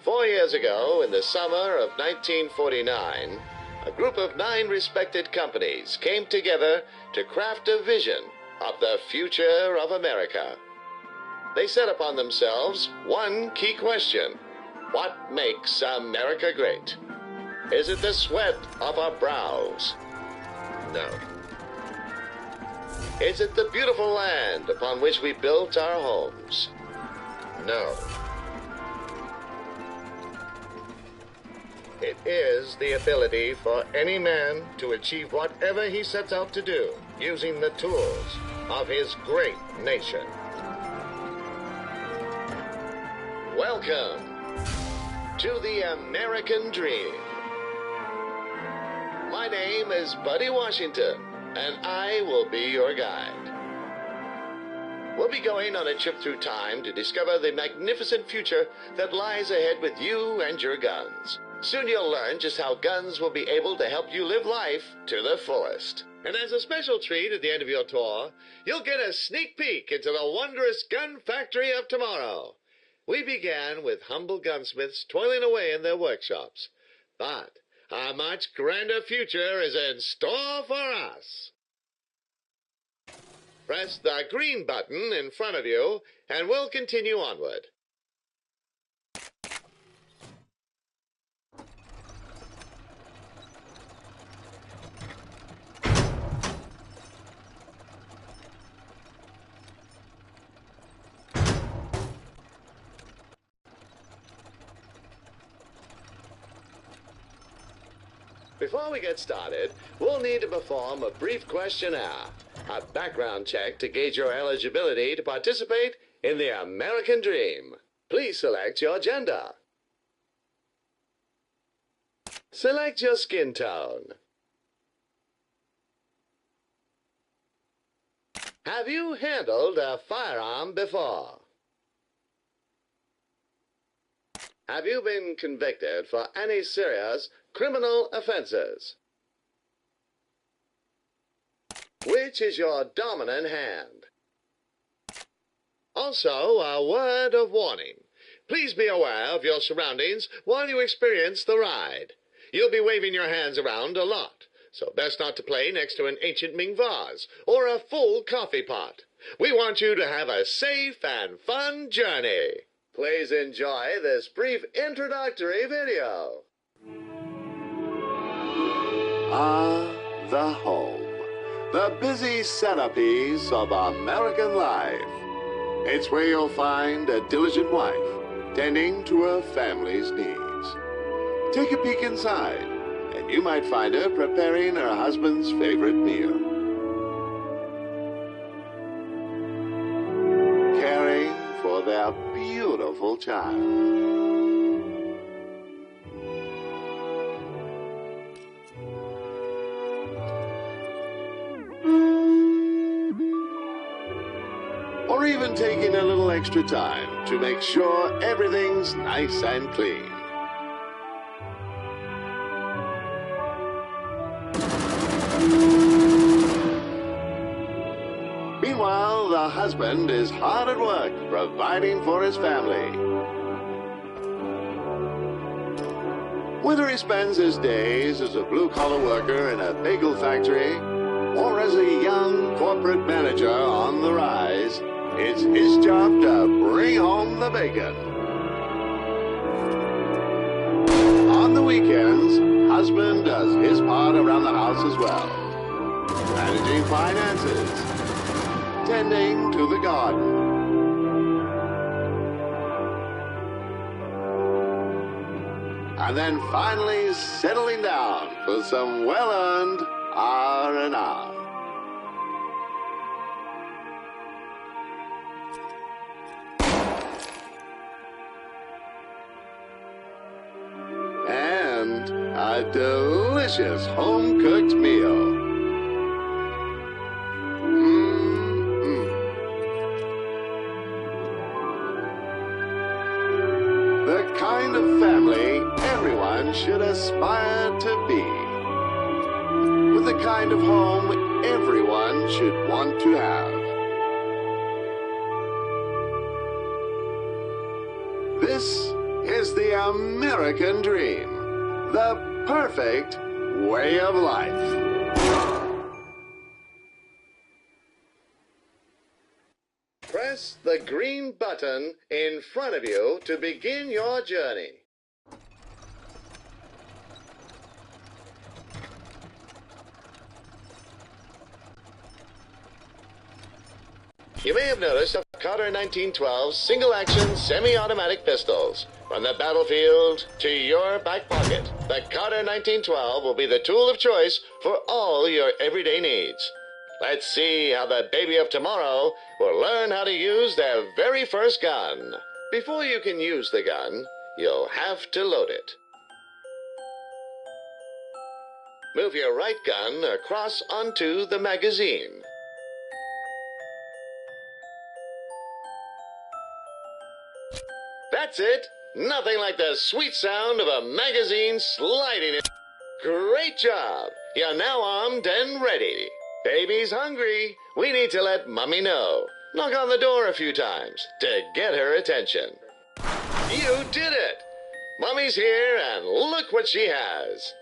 4 years ago, in the summer of 1949, a group of 9 respected companies came together to craft a vision of the future of America. They set upon themselves one key question: what makes America great? Is it the sweat of our brows? No. Is it the beautiful land upon which we built our homes? No. It is the ability for any man to achieve whatever he sets out to do using the tools of his great nation. Welcome to the American Dream. My name is Buddy Washington, and I will be your guide. We'll be going on a trip through time to discover the magnificent future that lies ahead with you and your guns. Soon you'll learn just how guns will be able to help you live life to the fullest. And as a special treat at the end of your tour, you'll get a sneak peek into the wondrous gun factory of tomorrow. We began with humble gunsmiths toiling away in their workshops. But a much grander future is in store for us. Press the green button in front of you, and we'll continue onward. Before we get started, we'll need to perform a brief questionnaire, a background check to gauge your eligibility to participate in the American Dream. Please select your gender. Select your skin tone. Have you handled a firearm before? Have you been convicted for any serious criminal offenses? Which is your dominant hand? Also, a word of warning. Please be aware of your surroundings while you experience the ride. You'll be waving your hands around a lot, so best not to play next to an ancient Ming vase or a full coffee pot. We want you to have a safe and fun journey. Please enjoy this brief introductory video. The home. The busy centerpiece of American life. It's where you'll find a diligent wife tending to her family's needs. Take a peek inside, and you might find her preparing her husband's favorite meal. Caring for their beautiful child. Or even taking a little extra time to make sure everything's nice and clean. Meanwhile, the husband is hard at work providing for his family. Whether he spends his days as a blue-collar worker in a bagel factory or as a young corporate manager on the rise, it's his job to bring home the bacon. On the weekends, husband does his part around the house as well. Managing finances, tending to the garden. And then finally settling down for some well-earned R&R. And a delicious home-cooked meal. The kind of family everyone should aspire to be. With the kind of home everyone should want to have. This is the American dream. The perfect way of life. Press the green button in front of you to begin your journey. You may have noticed the Carter 1912 single-action semi-automatic pistols. From the battlefield to your back pocket, the Carter 1912 will be the tool of choice for all your everyday needs. Let's see how the baby of tomorrow will learn how to use their very first gun. Before you can use the gun, you'll have to load it. Move your right gun across onto the magazine. That's it. Nothing like the sweet sound of a magazine sliding in. Great job. You're now armed and ready. Baby's hungry. We need to let Mommy know. Knock on the door a few times to get her attention. You did it. Mommy's here, and look what she has.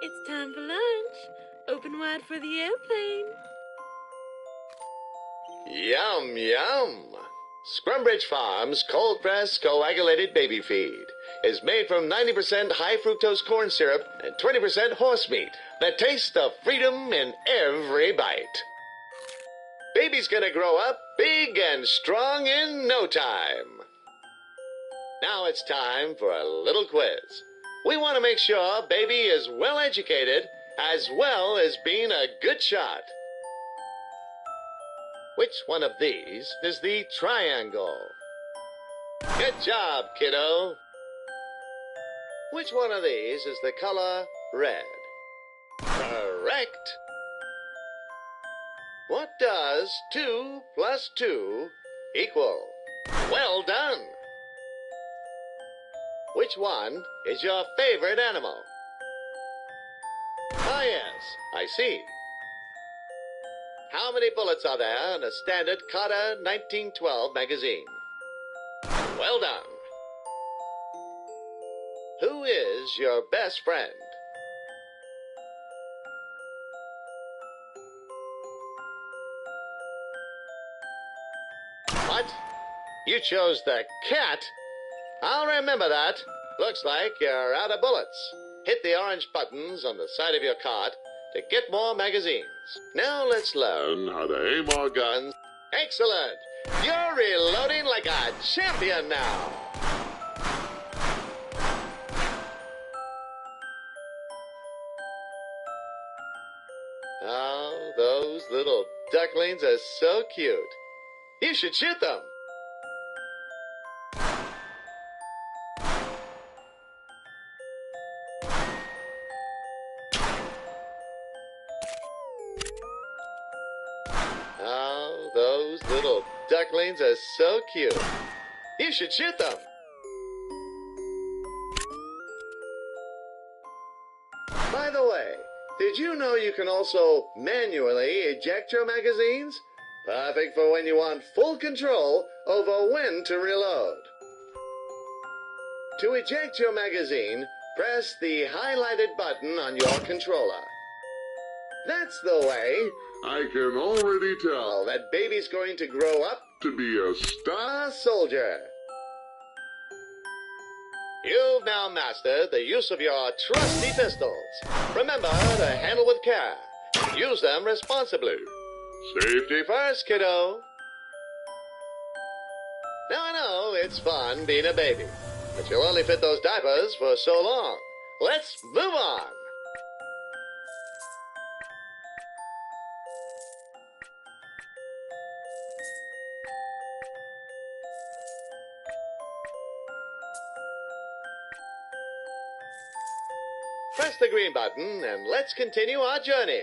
It's time for lunch. Open wide for the airplane. Yum, yum. Scrumbridge Farms cold-pressed coagulated baby feed is made from 90% high-fructose corn syrup and 20% horse meat. The taste of freedom in every bite. Baby's gonna grow up big and strong in no time. Now it's time for a little quiz. We want to make sure baby is well educated as well as being a good shot. Which one of these is the triangle? Good job, kiddo. Which one of these is the color red? Correct. What does 2 plus 2 equal? Well done. Which one is your favorite animal? Ah, yes, I see. How many bullets are there in a standard Carter 1912 magazine? Well done. Who is your best friend? What? You chose the cat? I'll remember that. Looks like you're out of bullets. Hit the orange buttons on the side of your cart to get more magazines. Now let's learn how to aim our guns. Excellent! You're reloading like a champion now. Oh, those little ducklings are so cute. You should shoot them. Oh, those little ducklings are so cute. You should shoot them. By the way, did you know you can also manually eject your magazines? Perfect for when you want full control over when to reload. To eject your magazine, press the highlighted button on your controller. That's the way. I can already tell that baby's going to grow up to be a star soldier. You've now mastered the use of your trusty pistols. Remember to handle with care. Use them responsibly. Safety first, kiddo. Now I know it's fun being a baby, but you'll only fit those diapers for so long. Let's move on. Press the green button and let's continue our journey.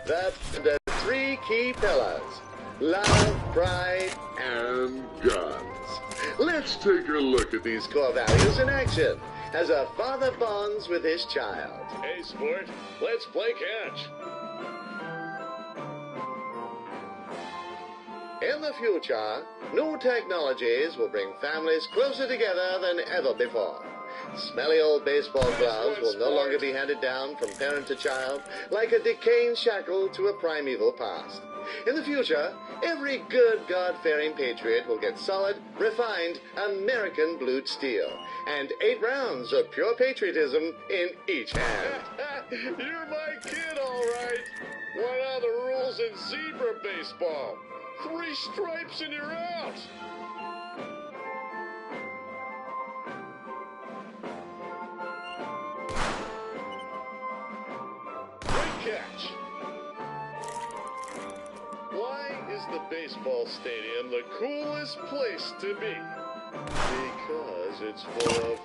The three key pillars: love, pride, and guns. Let's take a look at these core values in action as a father bonds with his child. Hey, sport, let's play catch. In the future, new technologies will bring families closer together than ever before. Smelly old baseball gloves will no longer be handed down from parent to child like a decaying shackle to a primeval past. In the future, every good God-fearing patriot will get solid, refined, American blued steel, and 8 rounds of pure patriotism in each hand. You're my kid, all right. What are the rules in zebra baseball? 3 stripes and you're out. Great catch. Why is the baseball stadium the coolest place to be? Because it's full of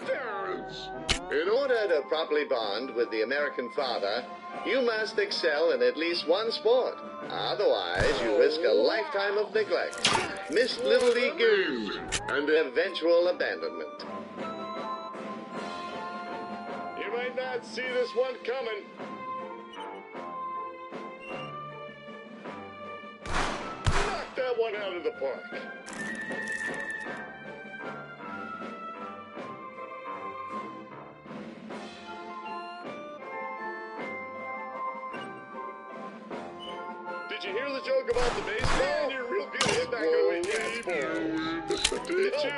parents. In order to properly bond with the American father, you must excel in at least one sport. Otherwise, you risk a lifetime of neglect, missed Little League games, and eventual abandonment. You might not see this one coming. Knock that one out of the park. Did you hear the joke about the baseball? Man, you're real good at not going to win catch. Did you?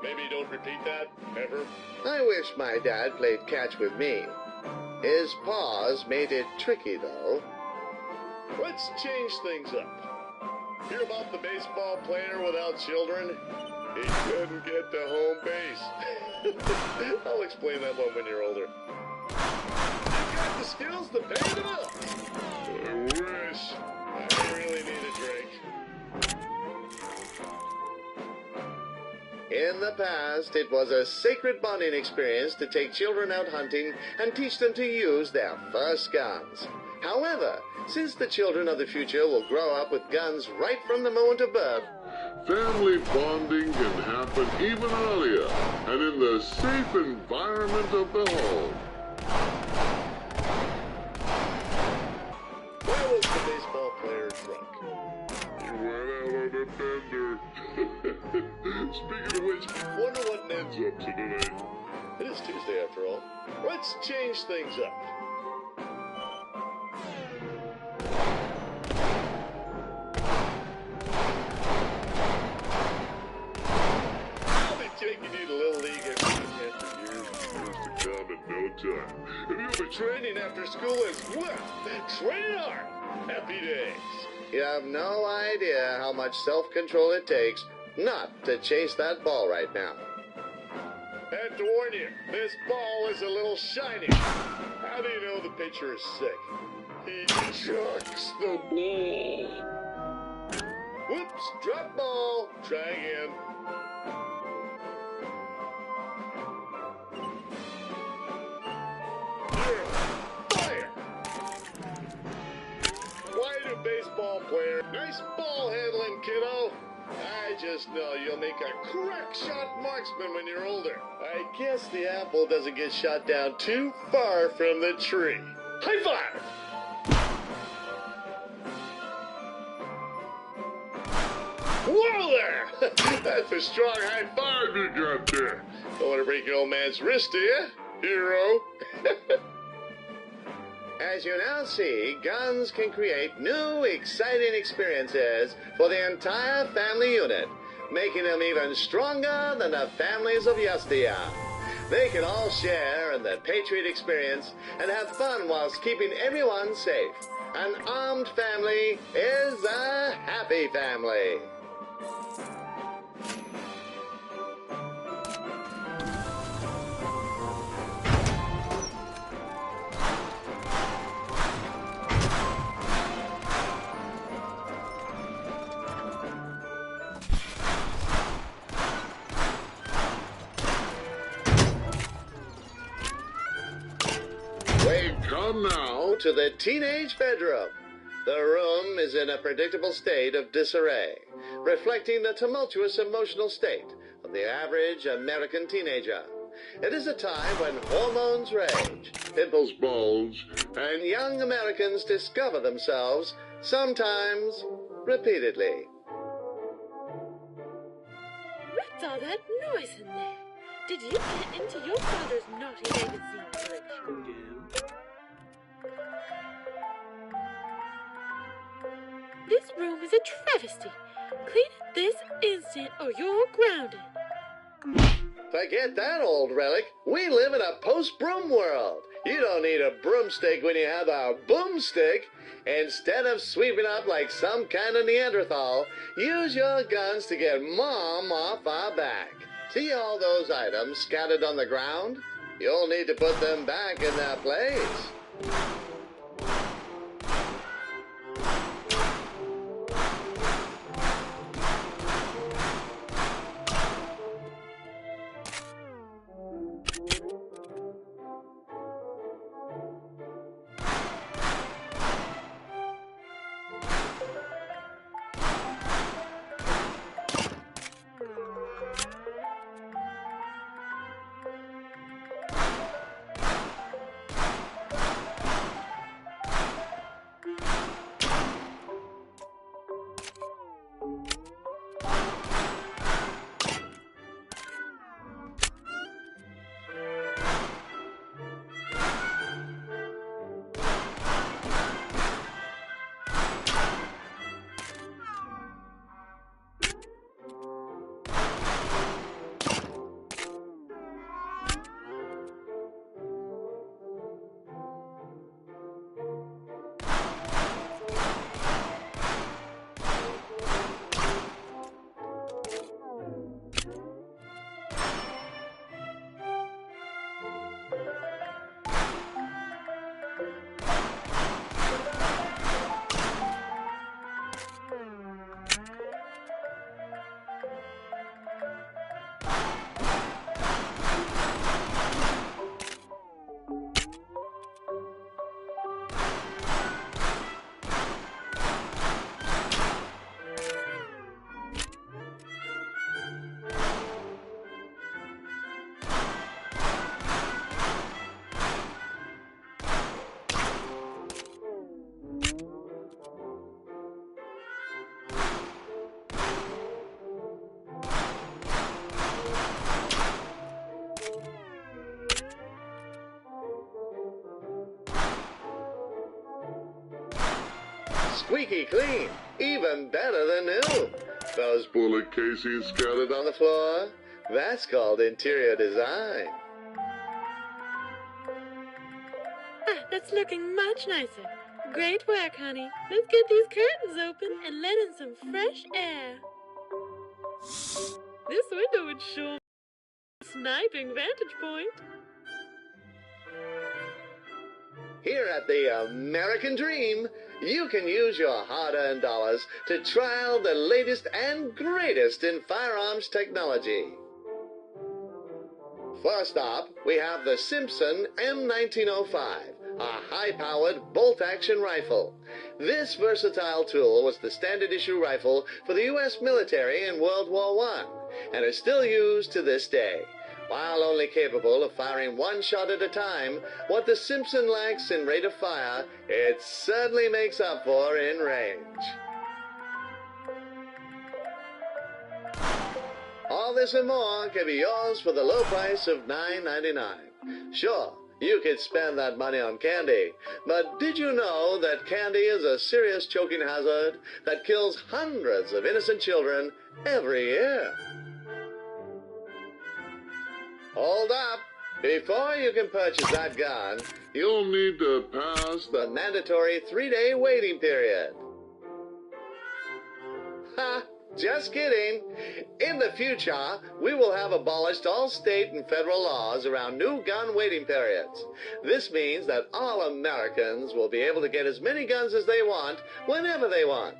Maybe don't repeat that, ever. I wish my dad played catch with me. His paws made it tricky, though. Let's change things up. Hear about the baseball player without children? He couldn't get to home base. I'll explain that one when you're older. You got the skills to pay it up. I wish. I really need a drink. In the past, it was a sacred bonding experience to take children out hunting and teach them to use their first guns. However, since the children of the future will grow up with guns right from the moment of birth, family bonding can happen even earlier and in the safe environment of the home. Why was the baseball player drunk? He went out on a bender. Speaking of which, wonder what ends up to tonight. It is Tuesday after all. Let's change things up. I'll be taking you to Little League every after years. Years to come in no time. And you'll be training after school as well. Training hard. Happy days. you have no idea how much self-control it takes not to chase that ball right now. Had to warn you, this ball is a little shiny. How do you know the pitcher is sick? He chucks the ball. Whoops, drop ball. Try again. You're fire. Why do baseball players... Nice ball handling, kiddo. I just know you'll make a crack shot marksman when you're older. I guess the apple doesn't get shot down too far from the tree. High five! Whoa there! That's a strong high five you got there. Don't want to break your old man's wrist, do you, hero? As you now see, guns can create new, exciting experiences for the entire family unit, making them even stronger than the families of yesteryear. They can all share in the Patriot experience and have fun whilst keeping everyone safe. An armed family is a happy family. Come now. Now to the teenage bedroom. The room is in a predictable state of disarray, reflecting the tumultuous emotional state of the average American teenager. It is a time when hormones rage, pimples bulge, and young Americans discover themselves, sometimes repeatedly. What's all that noise in there? Did you get into your father's naughty magazine collection? This room is a travesty. Clean it this instant or you're grounded. Forget that old relic. We live in a post-broom world. You don't need a broomstick when you have a boomstick. Instead of sweeping up like some kind of Neanderthal, use your guns to get Mom off our back. See all those items scattered on the ground? You'll need to put them back in their place. Squeaky clean, even better than new. Those bullet casings scattered on the floor, that's called interior design. Ah, that's looking much nicer. Great work, honey. Let's get these curtains open and let in some fresh air. This window would show a sniping vantage point. Here at the American Dream, you can use your hard-earned dollars to trial the latest and greatest in firearms technology. First up, we have the Simpson M1905, a high-powered bolt-action rifle. This versatile tool was the standard-issue rifle for the U.S. military in World War I, and is still used to this day. While only capable of firing one shot at a time, what the Simpson lacks in rate of fire, it certainly makes up for in range. All this and more can be yours for the low price of $9.99. Sure, you could spend that money on candy, but did you know that candy is a serious choking hazard that kills hundreds of innocent children every year? Hold up. Before you can purchase that gun, you'll need to pass the mandatory 3-day waiting period. Ha! Just kidding. In the future, we will have abolished all state and federal laws around new gun waiting periods. This means that all Americans will be able to get as many guns as they want, whenever they want.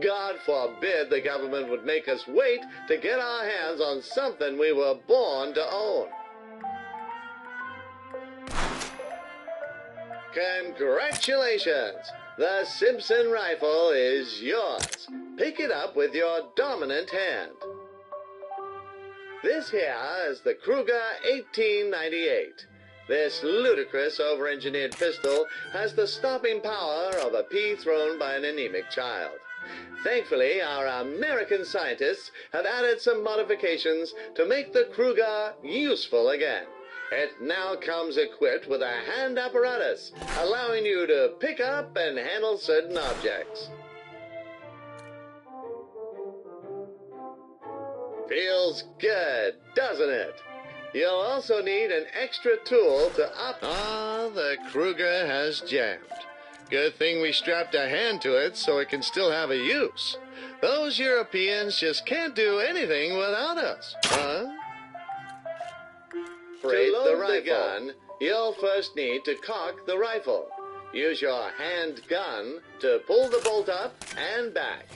God forbid the government would make us wait to get our hands on something we were born to own. Congratulations! The Simpson rifle is yours. Pick it up with your dominant hand. This here is the Kruger 1898. This ludicrous over-engineered pistol has the stopping power of a pea thrown by an anemic child. Thankfully, our American scientists have added some modifications to make the Kruger useful again. It now comes equipped with a hand apparatus, allowing you to pick up and handle certain objects. Feels good, doesn't it? You'll also need an extra tool to the Kruger has jammed. Good thing we strapped a hand to it so it can still have a use. Those Europeans just can't do anything without us, huh? To load the gun, you'll first need to cock the rifle. Use your hand gun to pull the bolt up and back.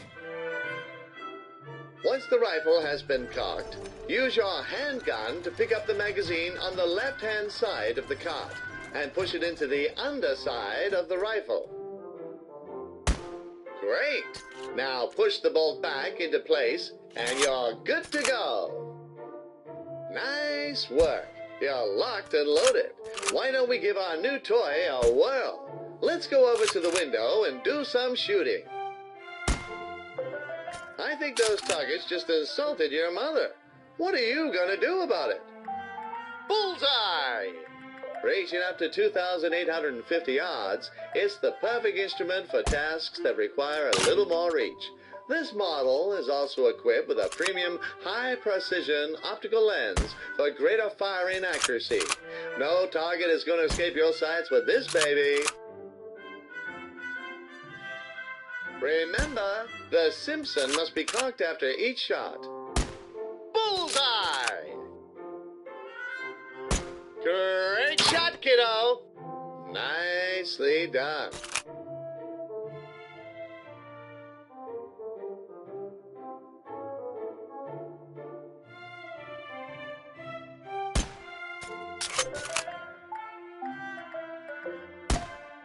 Once the rifle has been cocked, use your handgun to pick up the magazine on the left-hand side of the cart and push it into the underside of the rifle. Great! Now push the bolt back into place and you're good to go. Nice work. You're locked and loaded. Why don't we give our new toy a whirl? Let's go over to the window and do some shooting. I think those targets just insulted your mother. What are you going to do about it? Bullseye! Reaching up to 2,850 yards, it's the perfect instrument for tasks that require a little more reach. This model is also equipped with a premium high-precision optical lens for greater firing accuracy. No target is going to escape your sights with this baby. Remember, the Simpson must be cocked after each shot. Bullseye! Great shot, kiddo! Nicely done.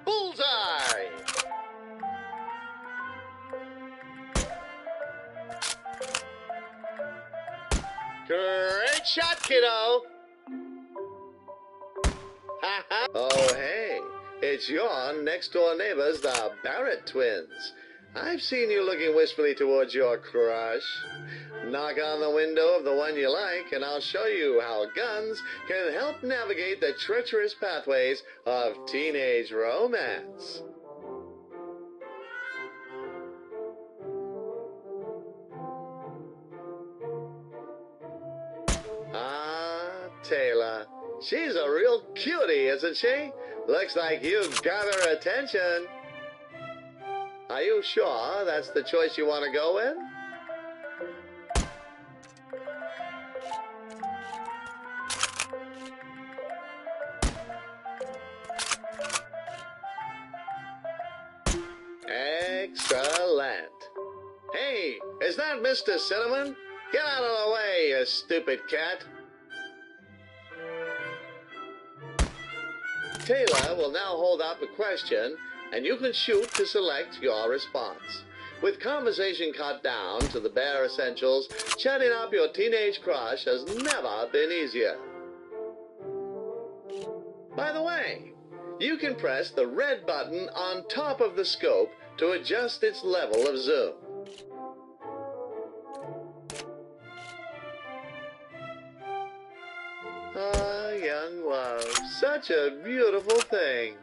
Bullseye! Great shot, kiddo! Oh, hey, it's your next-door neighbors, the Barrett twins. I've seen you looking wistfully towards your crush. Knock on the window of the one you like, and I'll show you how guns can help navigate the treacherous pathways of teenage romance. Taylor. She's a real cutie, isn't she? Looks like you've got her attention. Are you sure that's the choice you want to go with? Excellent. Hey, is that Mr. Cinnamon? Get out of the way, you stupid cat. Taylor will now hold up a question, and you can shoot to select your response. With conversation cut down to the bare essentials, chatting up your teenage crush has never been easier. By the way, you can press the red button on top of the scope to adjust its level of zoom. Ah, young love, such a beautiful thing.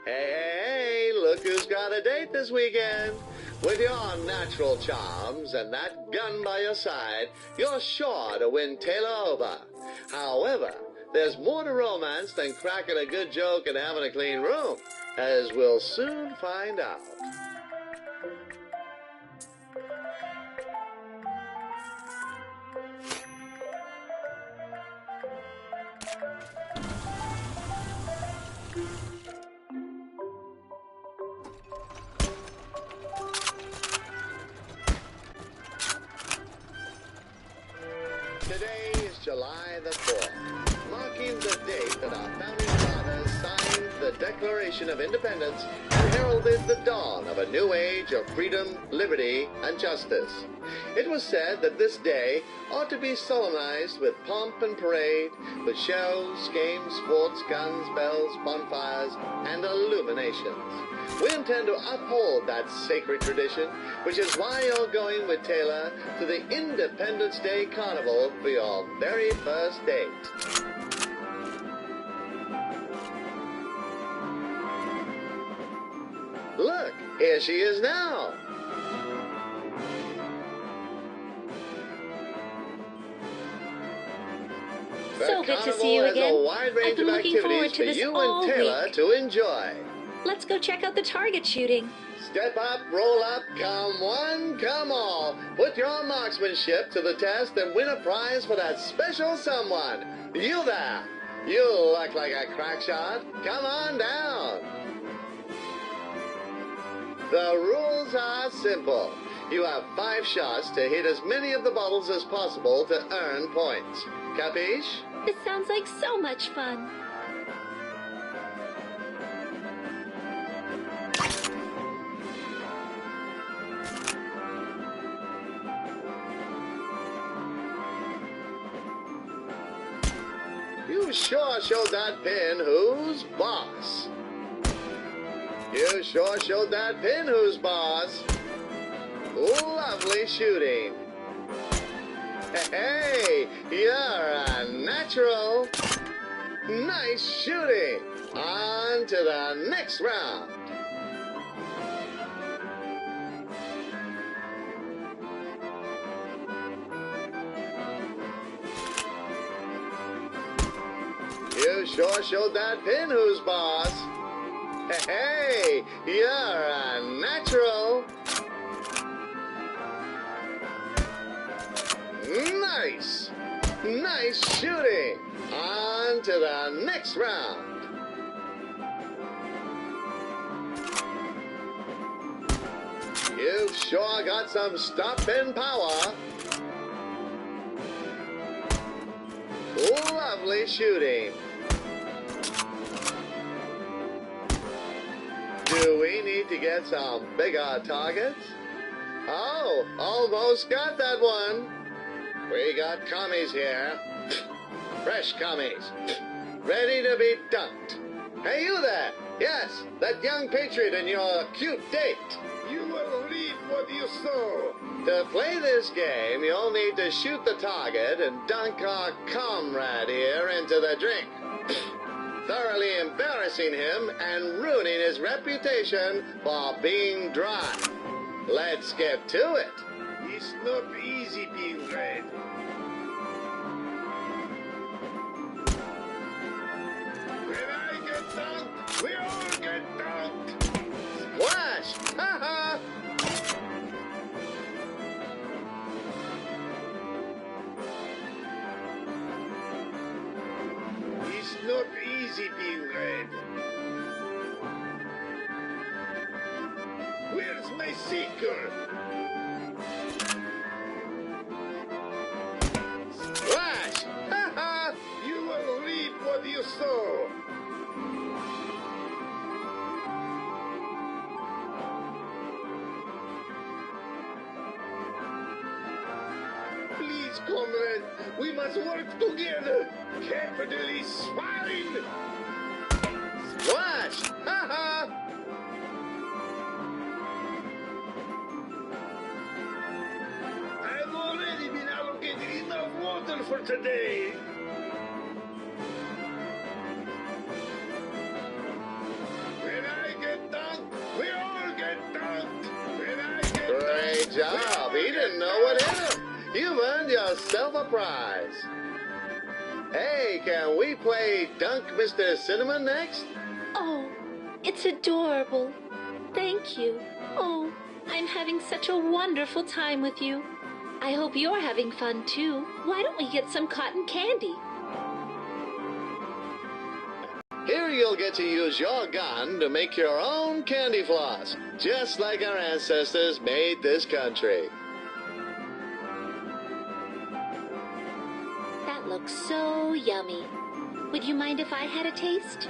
Hey, look who's got a date this weekend. With your natural charms and that gun by your side, you're sure to win Taylor over. However, there's more to romance than cracking a good joke and having a clean room, as we'll soon find out. Today is July the 4th, marking the date that our founding fathers signed the Declaration of Independence and heralded the dawn of a new age of freedom, liberty, and justice. It was said that this day ought to be solemnized with pomp and parade, with shows, games, sports, guns, bells, bonfires, and illuminations. We intend to uphold that sacred tradition, which is why you're going with Taylor to the Independence Day Carnival for your very first date. Look, here she is now. So good to see you again. A wide range I've been of looking forward activities to for this you all and Taylor week. to enjoy. Let's go check out the target shooting. Step up, roll up, come one, come all. Put your marksmanship to the test and win a prize for that special someone. You there. You look like a crack shot. Come on down. The rules are simple. You have 5 shots to hit as many of the bottles as possible to earn points. Capiche? This sounds like so much fun. You sure showed that pin who's boss. You sure showed that pin who's boss. Lovely shooting. Hey, you're a natural. Nice shooting. On to the next round. You sure showed that pin who's boss. Hey, you're a natural. Nice. Nice shooting. On to the next round. You've sure got some stop-in power. Lovely shooting. Do we need to get some bigger targets? Oh, almost got that one. We got commies here. Fresh commies. Ready to be dunked. Hey, you there. Yes, that young patriot and your cute date. You will reap what you sow. To play this game, you'll need to shoot the target and dunk our comrade here into the drink, thoroughly embarrassing him and ruining his reputation for being dry. Let's get to it. It's not easy being red. When I get dunked, we all get dunked. Splash! Ha ha! It's not easy being red. Where's my seeker? Splash! Ha ha! You will reap what you sow. Please, comrade, we must work together. Capital is swine. Splash! Ha ha! I've already been allocated enough water for today. When I get dunked, we all get dunked. When I get Great dunked, job. He didn't know what hit him. You've earned yourself a prize. Hey, can we play Dunk Mr. Cinnamon next? Oh, it's adorable. Thank you. Oh, I'm having such a wonderful time with you. I hope you're having fun too. Why don't we get some cotton candy? Here you'll get to use your gun to make your own candy floss, just like our ancestors made this country. That looks so yummy. Would you mind if I had a taste?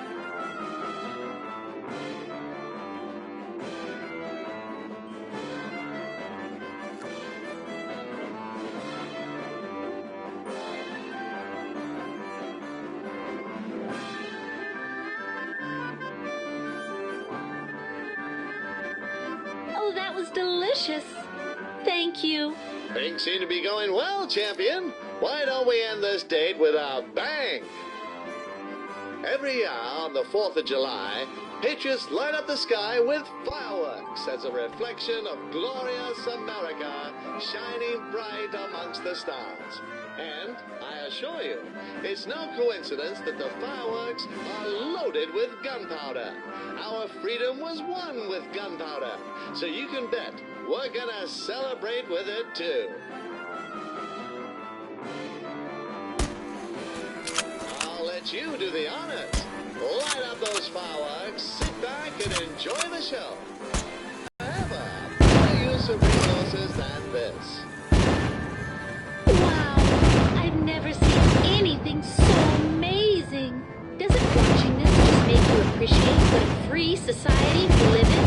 Oh, that was delicious. Thank you. Things seem to be going well, champion. Why don't we end this date with a bang? Every year on the 4th of July, patriots light up the sky with fireworks as a reflection of glorious America shining bright amongst the stars. And I assure you, it's no coincidence that the fireworks are loaded with gunpowder. Our freedom was won with gunpowder, so you can bet we're gonna celebrate with it too. I'll let you do the honors. Light up those fireworks, sit back and enjoy the show. However, better use of resources than this. Wow, I've never seen anything so amazing. Doesn't watching this just make you appreciate what a free society we live in?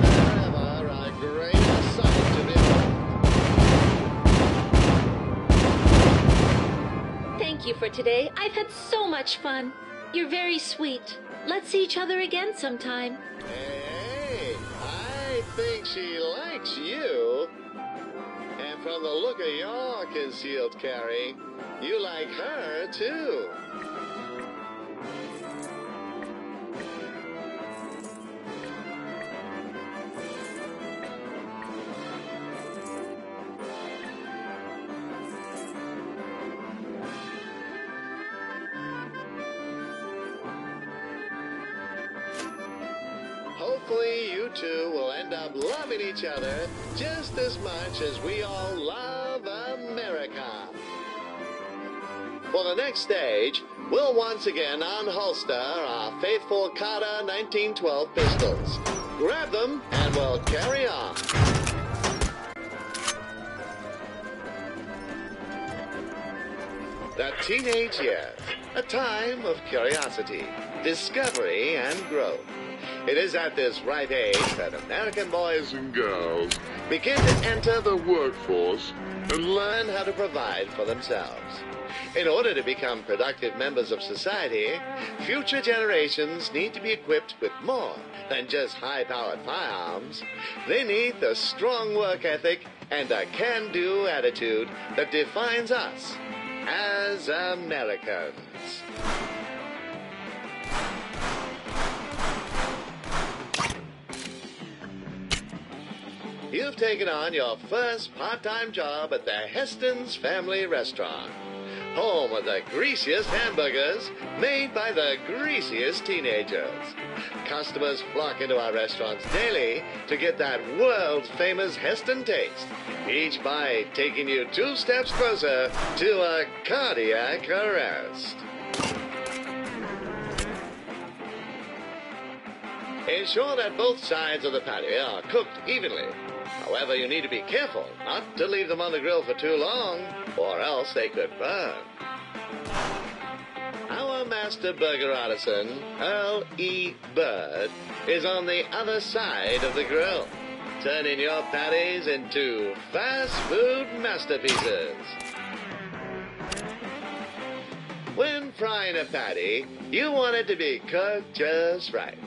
Never a greater sight to behold. Thank you for today. I've had so much fun. You're very sweet. Let's see each other again sometime. Hey, I think she likes you. And from the look of your concealed carry, you like her too. Hopefully you two will end up loving each other just as much as we all love America. For the next stage, we'll once again unholster our faithful Carter 1912 pistols. Grab them and we'll carry on. The teenage years, a time of curiosity, discovery, and growth. It is at this ripe age that American boys And girls, begin to enter the workforce, and learn how to provide for themselves. In order to become productive members of society, future generations need to be equipped with more than just high-powered firearms. They need the strong work ethic and a can-do attitude that defines us as Americans. You've taken on your first part-time job at the Heston's Family Restaurant, home of the greasiest hamburgers made by the greasiest teenagers. Customers flock into our restaurants daily to get that world-famous Heston taste, each bite taking you 2 steps closer to a cardiac arrest. Ensure that both sides of the patty are cooked evenly. However, you need to be careful not to leave them on the grill for too long, or else they could burn. Our master burger artisan, Earl E. Bird, is on the other side of the grill, turning your patties into fast food masterpieces. When frying a patty, you want it to be cooked just right.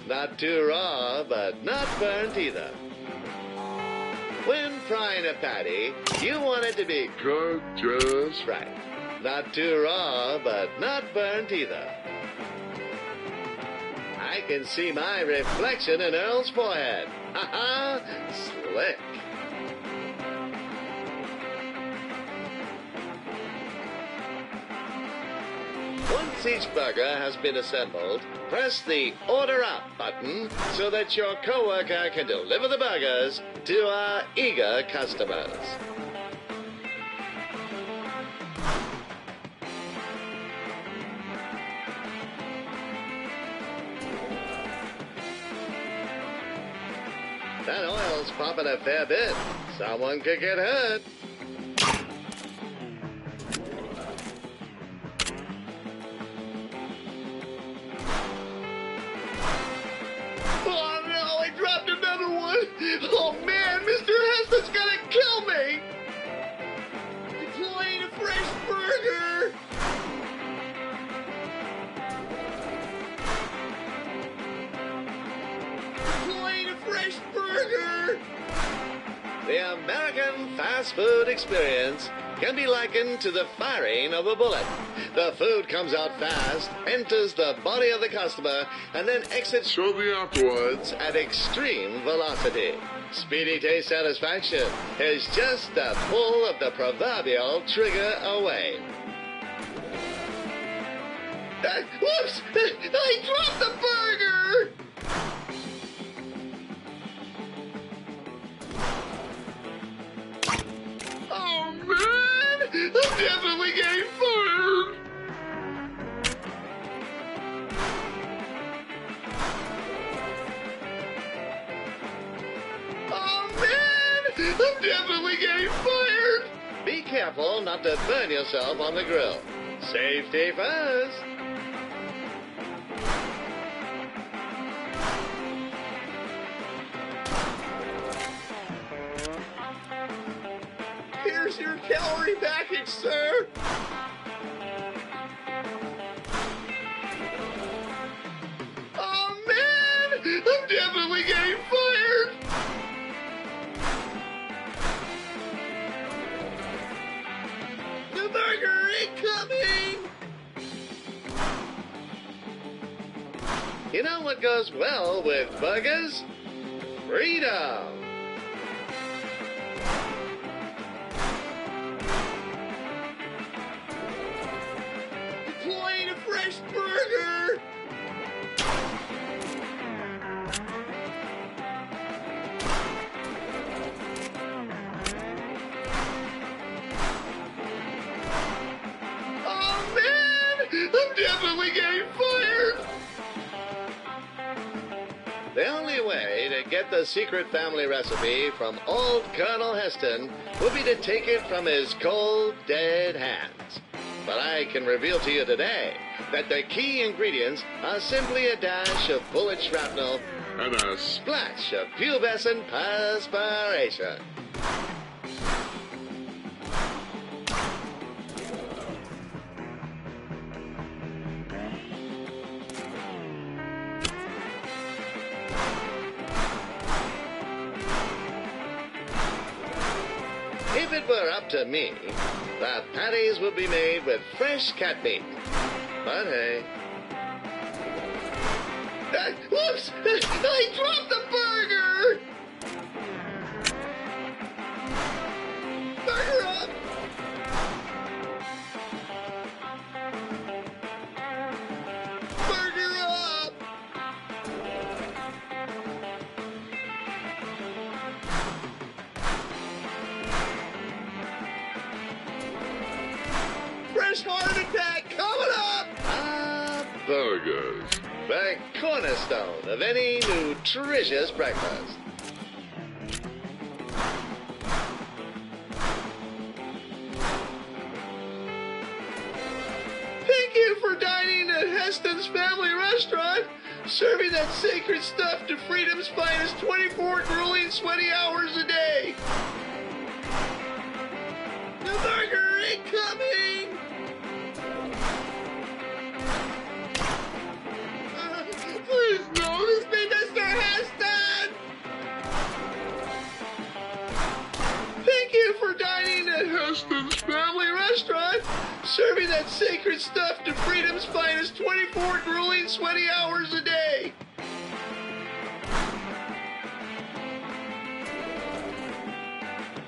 Not too raw, but not burnt either. When frying a patty, you want it to be cooked just right. Not too raw, but not burnt either. I can see my reflection in Earl's forehead. Ha-ha! Slick. Once each burger has been assembled, press the Order Up button so that your coworker can deliver the burgers to our eager customers. That oil's popping a fair bit. Someone could get hurt. Oh no, I dropped another one. Oh man, Mr. Heston's gonna kill me. Deploying a fresh burger. Deploying a fresh burger. The American fast food experience can be likened to the firing of a bullet. The food comes out fast, enters the body of the customer, and then exits Shortly afterwards, at extreme velocity. Speedy taste satisfaction is just a pull of the proverbial trigger away. Whoops! I dropped the burger! Oh man! I'm definitely getting fired! Oh man! I'm definitely getting fired! Be careful not to burn yourself on the grill. Safety first. Here's your calorie package, sir! Oh man! I'm definitely getting fired! The burger incoming! You know what goes well with burgers? Freedom. Deploying a fresh burger! Oh man! I'm definitely getting fired! The only way to get the secret family recipe from old Colonel Heston would be to take it from his cold, dead hands. But I can reveal to you today that the key ingredients are simply a dash of bullet shrapnel and a splash of pubescent perspiration. If it were up to me, the patties would be made with fresh cat meat. But hey. Whoops! I dropped the burger! Burger up! Burger up! Fresh heart attack coming up! burgers. The cornerstone of any nutritious breakfast. Thank you for dining at Heston's Family Restaurant, serving that sacred stuff to freedom's finest 24 grueling, sweaty hours a day. The burger incoming! Please no, this be Mr. Heston! Thank you for dining at Heston's Family Restaurant, serving that sacred stuff to freedom's finest 24 grueling, sweaty hours a day.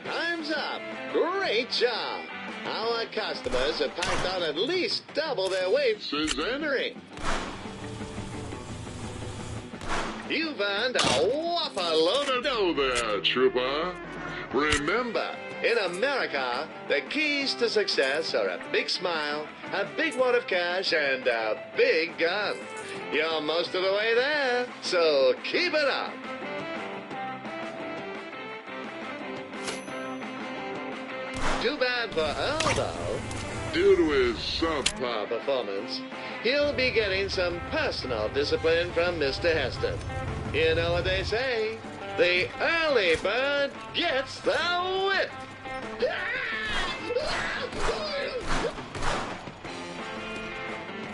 Time's up. Great job. Our customers have packed on at least double their weight since entering. You've earned a whopper load of dough there, trooper. Remember, in America, the keys to success are a big smile, a big wad of cash, and a big gun. You're most of the way there, so keep it up. Too bad for Earl, though. Due to his subpar performance, he'll be getting some personal discipline from Mr. Heston. You know what they say? The early bird gets the whip.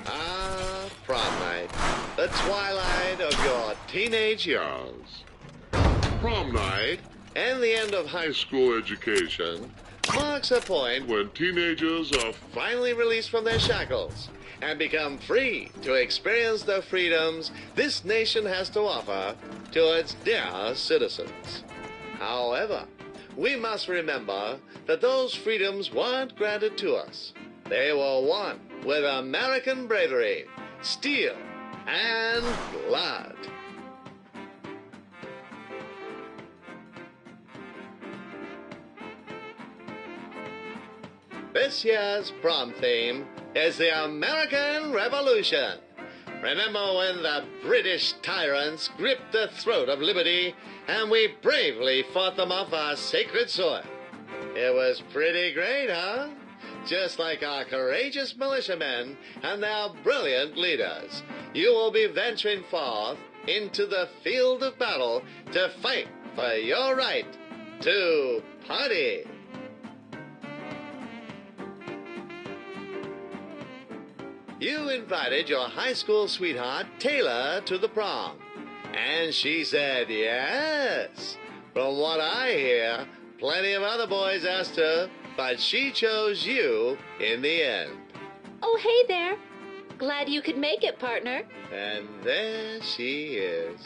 Ah, prom night. The twilight of your teenage years. Prom night and the end of high school education marks a point when teenagers are finally released from their shackles and become free to experience the freedoms this nation has to offer to its dear citizens. However, we must remember that those freedoms weren't granted to us. They were won with American bravery, steel, and blood. This year's prom theme is the American Revolution. Remember when the British tyrants gripped the throat of liberty and we bravely fought them off our sacred soil? It was pretty great, huh? Just like our courageous militiamen and their brilliant leaders, you will be venturing forth into the field of battle to fight for your right to party. You invited your high school sweetheart, Taylor, to the prom, and she said yes. From what I hear, plenty of other boys asked her, but she chose you in the end. Oh, hey there. Glad you could make it, partner. And there she is.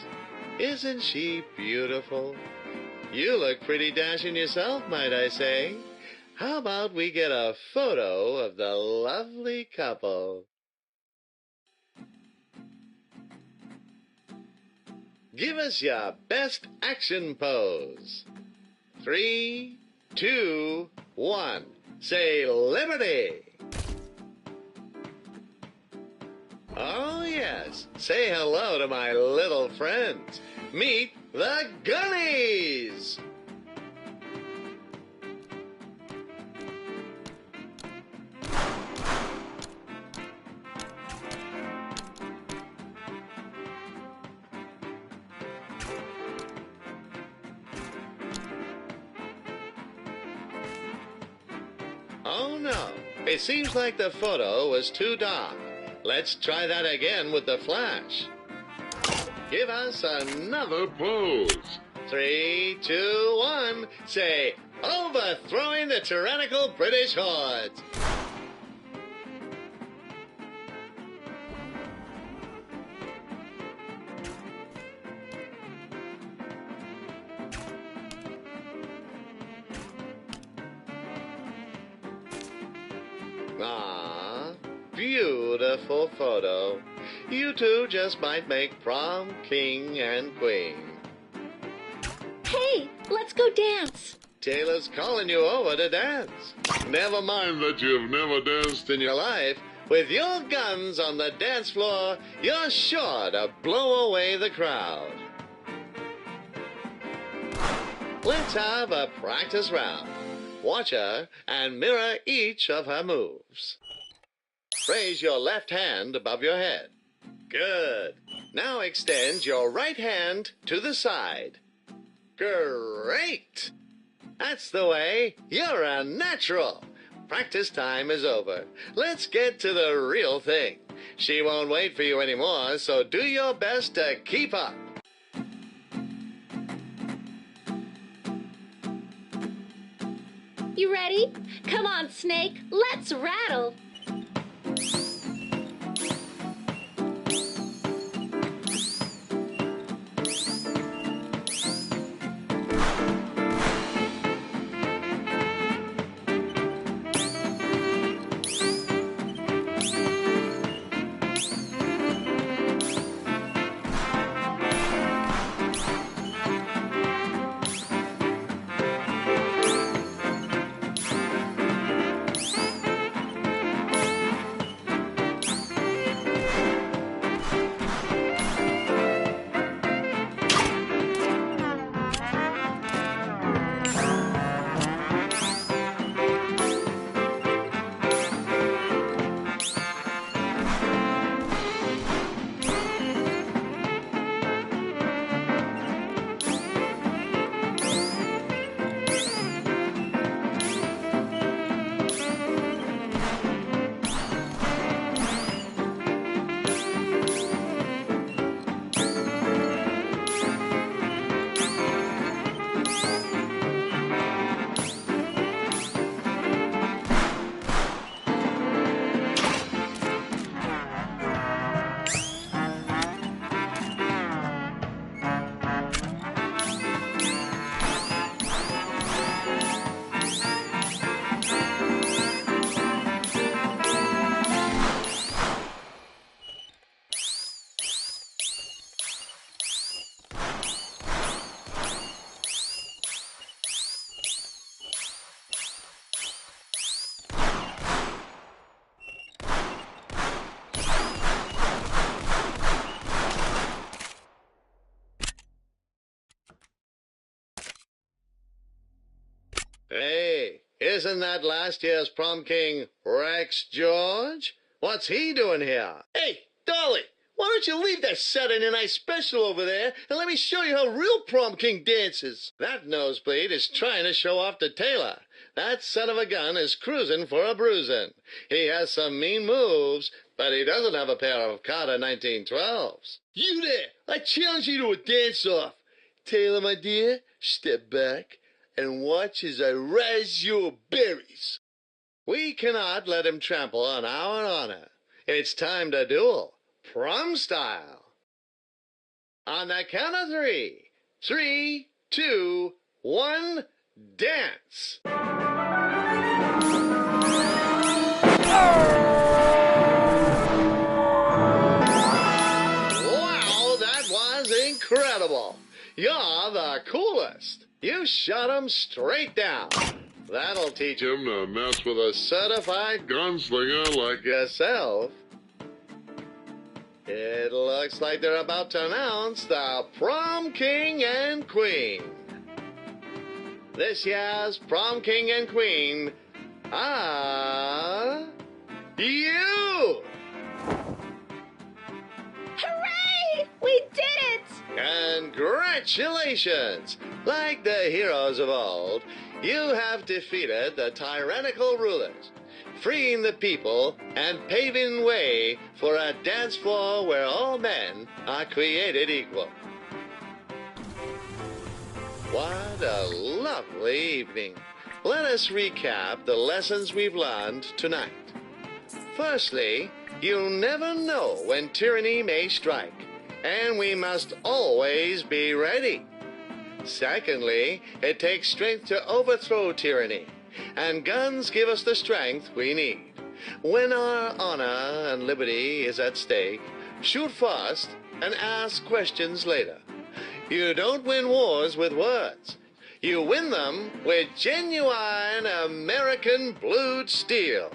Isn't she beautiful? You look pretty dashing yourself, might I say. How about we get a photo of the lovely couple? Give us your best action pose. 3, 2, 1. Say liberty. Oh, yes. Say hello to my little friends. Meet the Gunnies. Oh, no. It seems like the photo was too dark. Let's try that again with the flash. Give us another pose. 3, 2, 1. Say, overthrowing the tyrannical British hordes. Ah, beautiful photo. You two just might make prom king and queen. Hey, let's go dance. Taylor's calling you over to dance. Never mind that you've never danced in your life. With your guns on the dance floor, you're sure to blow away the crowd. Let's have a practice round. Watch her and mirror each of her moves. Raise your left hand above your head. Good. Now extend your right hand to the side. Great. That's the way. You're a natural. Practice time is over. Let's get to the real thing. She won't wait for you anymore, so do your best to keep up. You ready? Come on, Snake. Let's rattle. Isn't that last year's prom king Rex George? What's he doing here? Hey, Dolly, why don't you leave that Saturday night special over there and let me show you how real prom king dances? That nosebleed is trying to show off to Taylor. That son of a gun is cruising for a bruising. He has some mean moves, but he doesn't have a pair of Carter 1912s. You there! I challenge you to a dance-off. Taylor, my dear, step back and watch as I razz your berries. We cannot let him trample on our honor. It's time to duel, prom style. On the count of 3. 3, 2, 1, dance. Wow, that was incredible. You're the coolest. You shot him straight down. That'll teach him to mess with a certified gunslinger like yourself. It looks like they're about to announce the prom king and queen. This year's prom king and queen are you! Hooray! We did it! Congratulations! Like the heroes of old, you have defeated the tyrannical rulers, freeing the people and paving way for a dance floor where all men are created equal. What a lovely evening. Let us recap the lessons we've learned tonight. Firstly, you never know when tyranny may strike, and we must always be ready. Secondly, it takes strength to overthrow tyranny, and guns give us the strength we need. When our honor and liberty is at stake, shoot first and ask questions later. You don't win wars with words. You win them with genuine American blued steel.